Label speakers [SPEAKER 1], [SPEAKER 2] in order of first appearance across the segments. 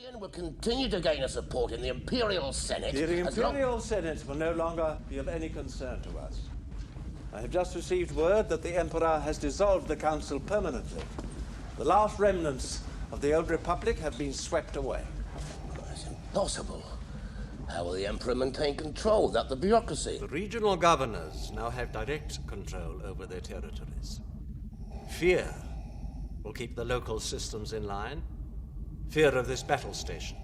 [SPEAKER 1] rebellion will continue to gain a support in the Imperial Senate.
[SPEAKER 2] The Imperial Senate will no longer be of any concern to us. I have just received word that the Emperor has dissolved the Council permanently. The last remnants of the old Republic have been swept away.
[SPEAKER 1] That's impossible. How will the Emperor maintain control without the bureaucracy?
[SPEAKER 2] The regional governors now have direct control over their territories. Fear will keep the local systems in line. Fear of this battle station.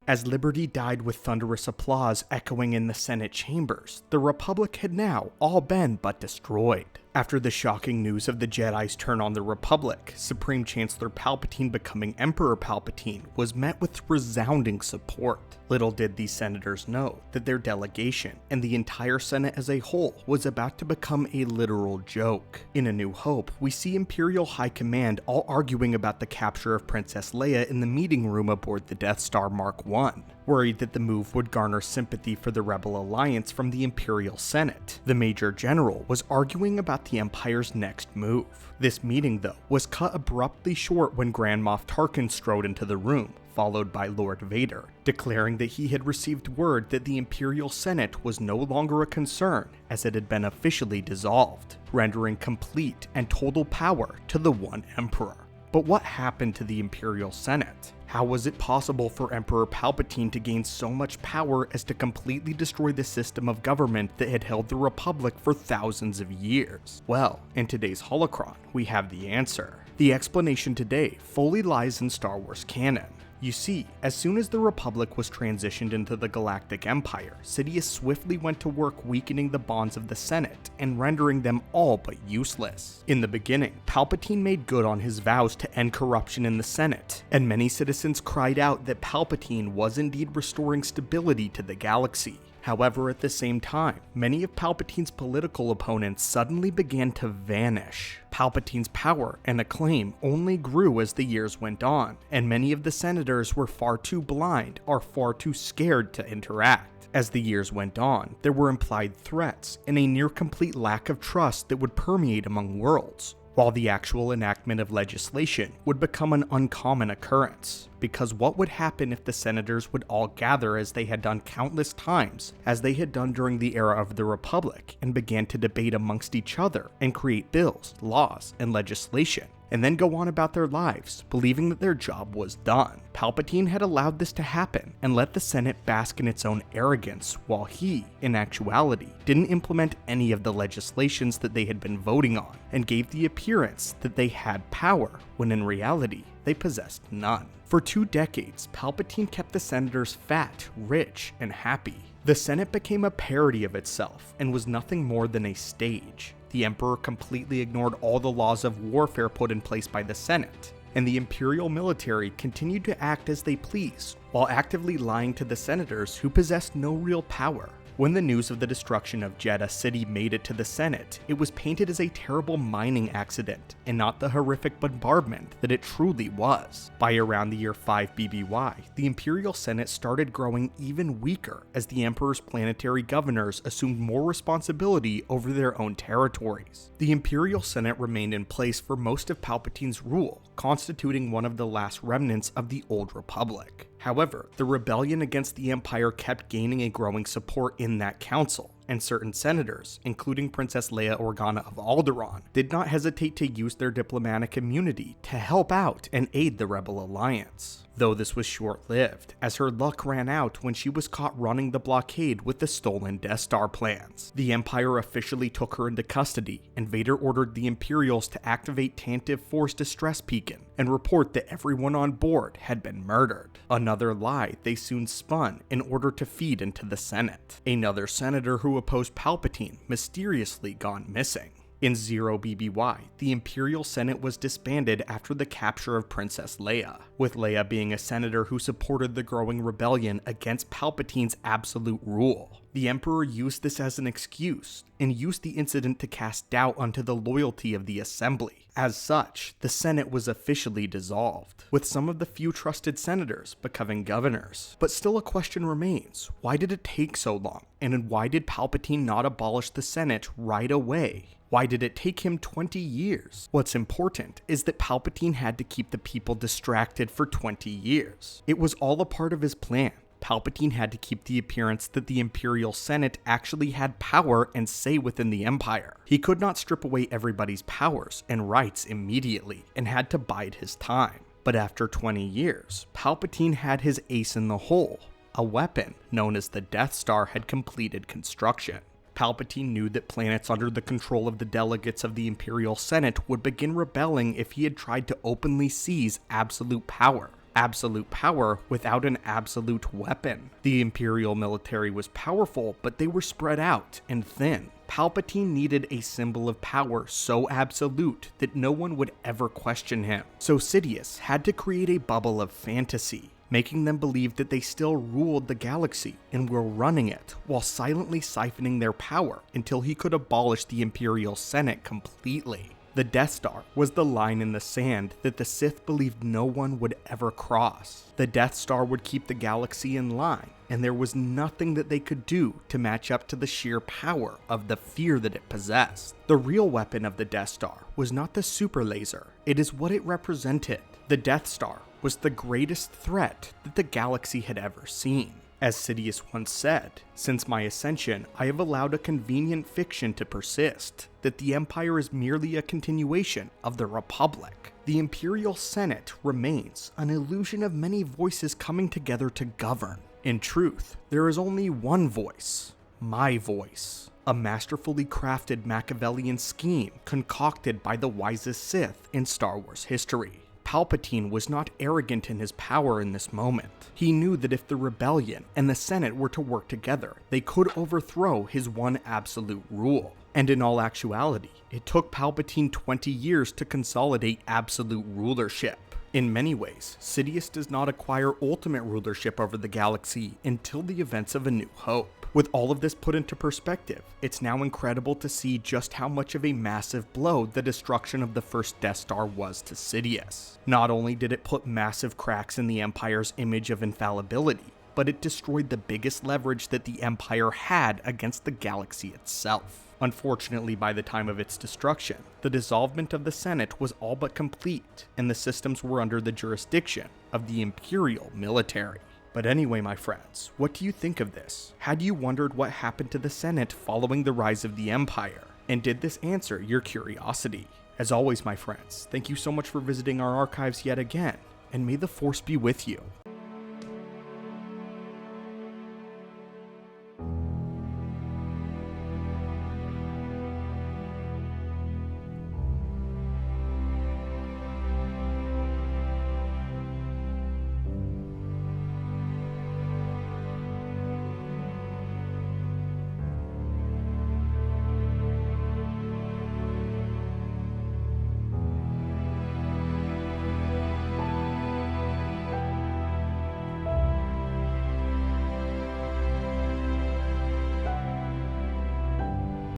[SPEAKER 3] As Liberty died with thunderous applause echoing in the Senate chambers, the Republic had now all been but destroyed. After the shocking news of the Jedi's turn on the Republic, Supreme Chancellor Palpatine becoming Emperor Palpatine was met with resounding support. Little did these senators know that their delegation and the entire Senate as a whole was about to become a literal joke. In A New Hope, we see Imperial High Command all arguing about the capture of Princess Leia in the meeting room aboard the Death Star Mark I. Worried that the move would garner sympathy for the Rebel Alliance from the Imperial Senate, the Major General was arguing about the Empire's next move. This meeting, though, was cut abruptly short when Grand Moff Tarkin strode into the room, followed by Lord Vader, declaring that he had received word that the Imperial Senate was no longer a concern as it had been officially dissolved, rendering complete and total power to the one Emperor. But what happened to the Imperial Senate? How was it possible for Emperor Palpatine to gain so much power as to completely destroy the system of government that had held the Republic for thousands of years? Well, in today's Holocron, we have the answer. The explanation today fully lies in Star Wars canon. You see, as soon as the Republic was transitioned into the Galactic Empire, Sidious swiftly went to work weakening the bonds of the Senate and rendering them all but useless. In the beginning, Palpatine made good on his vows to end corruption in the Senate, and many citizens cried out that Palpatine was indeed restoring stability to the galaxy. However, at the same time, many of Palpatine's political opponents suddenly began to vanish. Palpatine's power and acclaim only grew as the years went on, and many of the senators were far too blind or far too scared to interact. As the years went on, there were implied threats and a near-complete lack of trust that would permeate among worlds, while the actual enactment of legislation would become an uncommon occurrence. Because what would happen if the senators would all gather as they had done countless times, as they had done during the era of the Republic, and began to debate amongst each other and create bills, laws, and legislation, and then go on about their lives, believing that their job was done? Palpatine had allowed this to happen and let the Senate bask in its own arrogance, while he, in actuality, didn't implement any of the legislations that they had been voting on, and gave the appearance that they had power, when in reality, they possessed none. For 2 decades, Palpatine kept the senators fat, rich, and happy. The Senate became a parody of itself, and was nothing more than a stage. The Emperor completely ignored all the laws of warfare put in place by the Senate, and the Imperial military continued to act as they pleased, while actively lying to the senators who possessed no real power. When the news of the destruction of Jeddah City made it to the Senate, it was painted as a terrible mining accident, and not the horrific bombardment that it truly was. By around the year 5 BBY, the Imperial Senate started growing even weaker as the Emperor's planetary governors assumed more responsibility over their own territories. The Imperial Senate remained in place for most of Palpatine's rule, constituting one of the last remnants of the Old Republic. However, the rebellion against the Empire kept gaining a growing support in that council, and certain senators, including Princess Leia Organa of Alderaan, did not hesitate to use their diplomatic immunity to help out and aid the Rebel Alliance. Though this was short-lived, as her luck ran out when she was caught running the blockade with the stolen Death Star plans. The Empire officially took her into custody, and Vader ordered the Imperials to activate Tantive Force Distress Beacon and report that everyone on board had been murdered. Another lie they soon spun in order to feed into the Senate. Another senator who opposed Palpatine mysteriously gone missing. In 0 BBY, the Imperial Senate was disbanded after the capture of Princess Leia, with Leia being a senator who supported the growing rebellion against Palpatine's absolute rule. The Emperor used this as an excuse, and used the incident to cast doubt onto the loyalty of the Assembly. As such, the Senate was officially dissolved, with some of the few trusted senators becoming governors. But still a question remains: why did it take so long? And why did Palpatine not abolish the Senate right away? Why did it take him 20 years? What's important is that Palpatine had to keep the people distracted for 20 years. It was all a part of his plan. Palpatine had to keep the appearance that the Imperial Senate actually had power and say within the Empire. He could not strip away everybody's powers and rights immediately, and had to bide his time. But after 20 years, Palpatine had his ace in the hole. A weapon known as the Death Star had completed construction. Palpatine knew that planets under the control of the delegates of the Imperial Senate would begin rebelling if he had tried to openly seize absolute power. Absolute power without an absolute weapon. The Imperial military was powerful, but they were spread out and thin. Palpatine needed a symbol of power so absolute that no one would ever question him. So Sidious had to create a bubble of fantasy, making them believe that they still ruled the galaxy and were running it, while silently siphoning their power until he could abolish the Imperial Senate completely. The Death Star was the line in the sand that the Sith believed no one would ever cross. The Death Star would keep the galaxy in line, and there was nothing that they could do to match up to the sheer power of the fear that it possessed. The real weapon of the Death Star was not the super laser, it is what it represented. The Death Star was the greatest threat that the galaxy had ever seen. As Sidious once said, "Since my ascension, I have allowed a convenient fiction to persist, that the Empire is merely a continuation of the Republic. The Imperial Senate remains an illusion of many voices coming together to govern. In truth, there is only one voice, my voice. A masterfully crafted Machiavellian scheme concocted by the wisest Sith in Star Wars history." Palpatine was not arrogant in his power in this moment. He knew that if the rebellion and the Senate were to work together, they could overthrow his one absolute rule. And in all actuality, it took Palpatine 20 years to consolidate absolute rulership. In many ways, Sidious does not acquire ultimate rulership over the galaxy until the events of A New Hope. With all of this put into perspective, it's now incredible to see just how much of a massive blow the destruction of the first Death Star was to Sidious. Not only did it put massive cracks in the Empire's image of infallibility, but it destroyed the biggest leverage that the Empire had against the galaxy itself. Unfortunately, by the time of its destruction, the dissolvement of the Senate was all but complete, and the systems were under the jurisdiction of the Imperial military. But anyway, my friends, what do you think of this? Had you wondered what happened to the Senate following the rise of the Empire? And did this answer your curiosity? As always, my friends, thank you so much for visiting our archives yet again, and may the Force be with you.